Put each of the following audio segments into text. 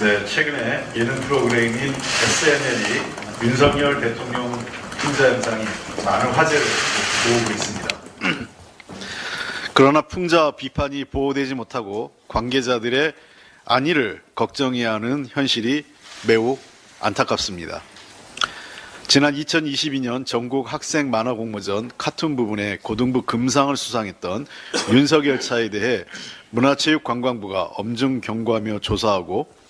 네, 최근에 예능 프로그램인 SNL이 윤석열 대통령 풍자 영상이 많은 화제를 모으고 있습니다. 그러나 풍자 비판이 보호되지 못하고 관계자들의 안위를 걱정해야 하는 현실이 매우 안타깝습니다. 지난 2022년 전국 학생 만화 공모전 카툰 부분에 고등부 금상을 수상했던 윤석열 차에 대해 문화체육관광부가 엄중 경고하며 조사하고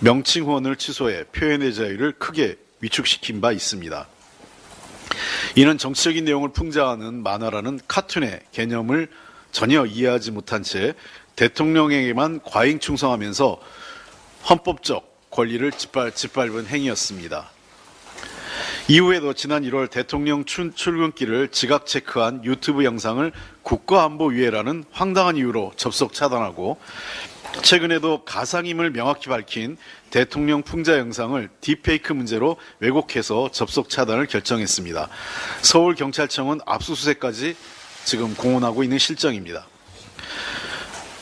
명칭 후원을 취소해 표현의 자유를 크게 위축시킨 바 있습니다. 이는 정치적인 내용을 풍자하는 만화라는 카툰의 개념을 전혀 이해하지 못한 채 대통령에게만 과잉 충성하면서 헌법적 권리를 짓밟은 행위였습니다. 이후에도 지난 1월 대통령 출근길을 지각 체크한 유튜브 영상을 국가안보위해라는 황당한 이유로 접속 차단하고 최근에도 가상임을 명확히 밝힌 대통령 풍자 영상을 딥페이크 문제로 왜곡해서 접속 차단을 결정했습니다. 서울경찰청은 압수수색까지 지금 공언하고 있는 실정입니다.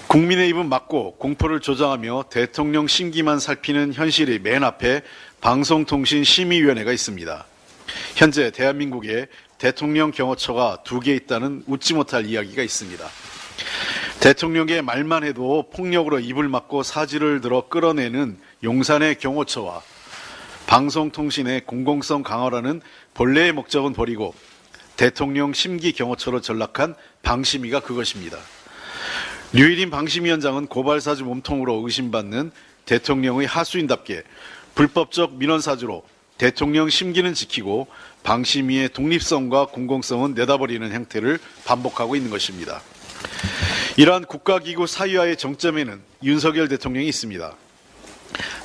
국민의 입은 막고 공포를 조장하며 대통령 심기만 살피는 현실이 맨 앞에 방송통신심의위원회가 있습니다. 현재 대한민국에 대통령 경호처가 2개 있다는 웃지 못할 이야기가 있습니다. 대통령의 말만 해도 폭력으로 입을 막고 사지를 들어 끌어내는 용산의 경호처와 방송통신의 공공성 강화라는 본래의 목적은 버리고 대통령 심기 경호처로 전락한 방심위가 그것입니다. 류일인 방심위원장은 고발사주 몸통으로 의심받는 대통령의 하수인답게 불법적 민원사주로 대통령 심기는 지키고 방심위의 독립성과 공공성은 내다버리는 행태를 반복하고 있는 것입니다. 이러한 국가기구 사유화의 정점에는 윤석열 대통령이 있습니다.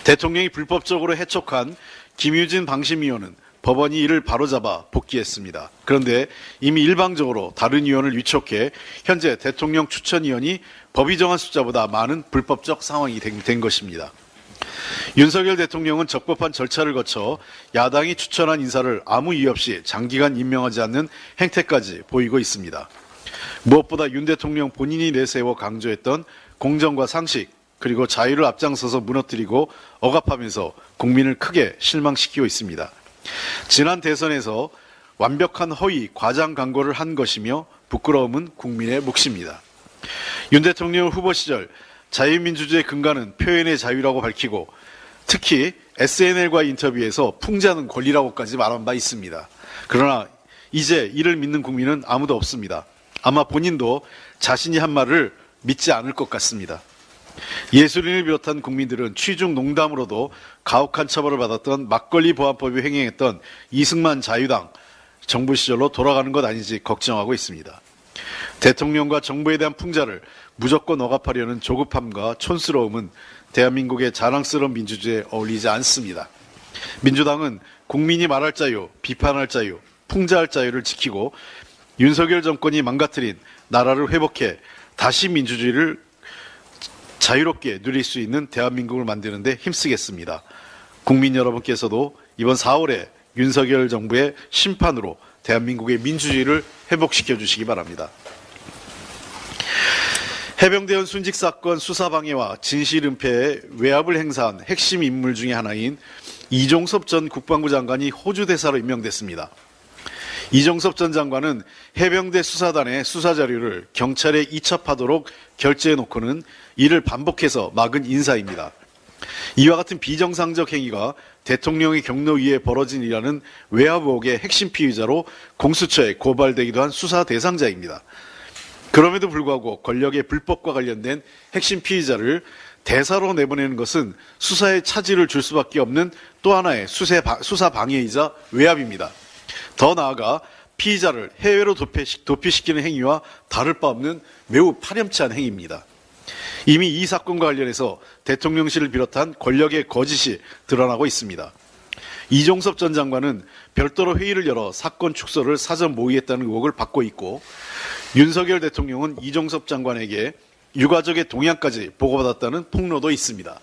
대통령이 불법적으로 해촉한 김유진 방심위원은 법원이 이를 바로잡아 복귀했습니다. 그런데 이미 일방적으로 다른 위원을 위촉해 현재 대통령 추천위원이 법이 정한 숫자보다 많은 불법적 상황이 된 것입니다. 윤석열 대통령은 적법한 절차를 거쳐 야당이 추천한 인사를 아무 이유 없이 장기간 임명하지 않는 행태까지 보이고 있습니다. 무엇보다 윤 대통령 본인이 내세워 강조했던 공정과 상식 그리고 자유를 앞장서서 무너뜨리고 억압하면서 국민을 크게 실망시키고 있습니다. 지난 대선에서 완벽한 허위, 과장 광고를 한 것이며 부끄러움은 국민의 몫입니다. 윤 대통령 후보 시절 자유민주주의의 근간은 표현의 자유라고 밝히고 특히 SNL과 인터뷰에서 풍자는 권리라고까지 말한 바 있습니다. 그러나 이제 이를 믿는 국민은 아무도 없습니다. 아마 본인도 자신이 한 말을 믿지 않을 것 같습니다. 예술인을 비롯한 국민들은 취중 농담으로도 가혹한 처벌을 받았던 막걸리 보안법이 횡행했던 이승만 자유당 정부 시절로 돌아가는 것 아닌지 걱정하고 있습니다. 대통령과 정부에 대한 풍자를 무조건 억압하려는 조급함과 촌스러움은 대한민국의 자랑스러운 민주주의에 어울리지 않습니다. 민주당은 국민이 말할 자유, 비판할 자유, 풍자할 자유를 지키고 윤석열 정권이 망가뜨린 나라를 회복해 다시 민주주의를 자유롭게 누릴 수 있는 대한민국을 만드는 데 힘쓰겠습니다. 국민 여러분께서도 이번 4월에 윤석열 정부의 심판으로 대한민국의 민주주의를 회복시켜 주시기 바랍니다. 해병대원 순직 사건 수사 방해와 진실 은폐에 외압을 행사한 핵심 인물 중에 하나인 이종섭 전 국방부 장관이 호주 대사로 임명됐습니다. 이종섭 전 장관은 해병대 수사단의 수사 자료를 경찰에 이첩하도록 결재해놓고는 이를 반복해서 막은 인사입니다. 이와 같은 비정상적 행위가 대통령의 경로 위에 벌어진 일이라는 외압 의혹의 핵심 피의자로 공수처에 고발되기도 한 수사 대상자입니다. 그럼에도 불구하고 권력의 불법과 관련된 핵심 피의자를 대사로 내보내는 것은 수사에 차질을 줄 수밖에 없는 또 하나의 수사 방해이자 외압입니다. 더 나아가 피의자를 해외로 도피시키는 행위와 다를 바 없는 매우 파렴치한 행위입니다. 이미 이 사건과 관련해서 대통령실을 비롯한 권력의 거짓이 드러나고 있습니다. 이종섭 전 장관은 별도로 회의를 열어 사건 축소를 사전 모의했다는 의혹을 받고 있고 윤석열 대통령은 이종섭 장관에게 유가족의 동향까지 보고받았다는 폭로도 있습니다.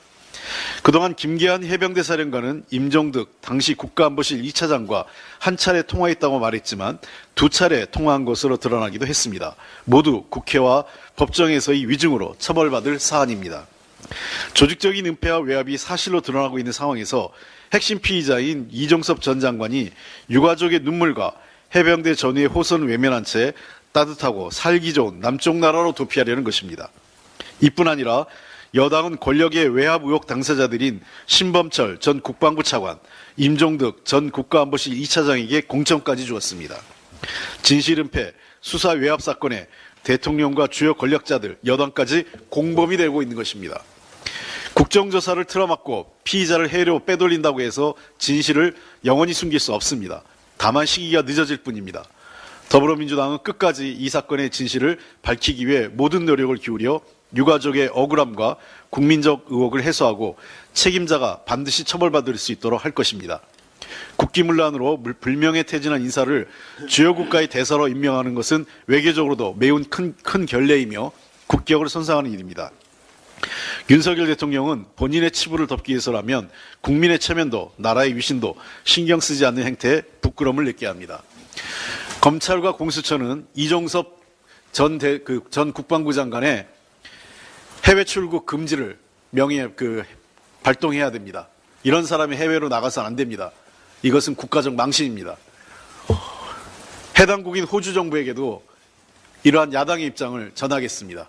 그동안 김계한 해병대 사령관은 임종득 당시 국가안보실 2차장과 한 차례 통화했다고 말했지만 2차례 통화한 것으로 드러나기도 했습니다. 모두 국회와 법정에서의 위증으로 처벌받을 사안입니다. 조직적인 은폐와 외압이 사실로 드러나고 있는 상황에서 핵심 피의자인 이종섭 전 장관이 유가족의 눈물과 해병대 전우의 호소는 외면한 채 따뜻하고 살기 좋은 남쪽 나라로 도피하려는 것입니다. 이뿐 아니라 여당은 권력의 외압 의혹 당사자들인 신범철 전 국방부 차관, 임종득 전 국가안보실 2차장에게 공천까지 주었습니다. 진실은폐, 수사 외압 사건에 대통령과 주요 권력자들, 여당까지 공범이 되고 있는 것입니다. 국정조사를 틀어막고 피의자를 해외로 빼돌린다고 해서 진실을 영원히 숨길 수 없습니다. 다만 시기가 늦어질 뿐입니다. 더불어민주당은 끝까지 이 사건의 진실을 밝히기 위해 모든 노력을 기울여 유가족의 억울함과 국민적 의혹을 해소하고 책임자가 반드시 처벌받을 수 있도록 할 것입니다. 국기문란으로 불명예 퇴진한 인사를 주요 국가의 대사로 임명하는 것은 외교적으로도 매우 큰 결례이며 국격을 손상하는 일입니다. 윤석열 대통령은 본인의 치부를 덮기 위해서라면 국민의 체면도 나라의 위신도 신경 쓰지 않는 행태에 부끄러움을 느껴야 합니다. 검찰과 공수처는 이종섭 전 국방부 장관의 해외 출국 금지를 발동해야 됩니다. 이런 사람이 해외로 나가서는 안 됩니다. 이것은 국가적 망신입니다. 해당국인 호주 정부에게도 이러한 야당의 입장을 전하겠습니다.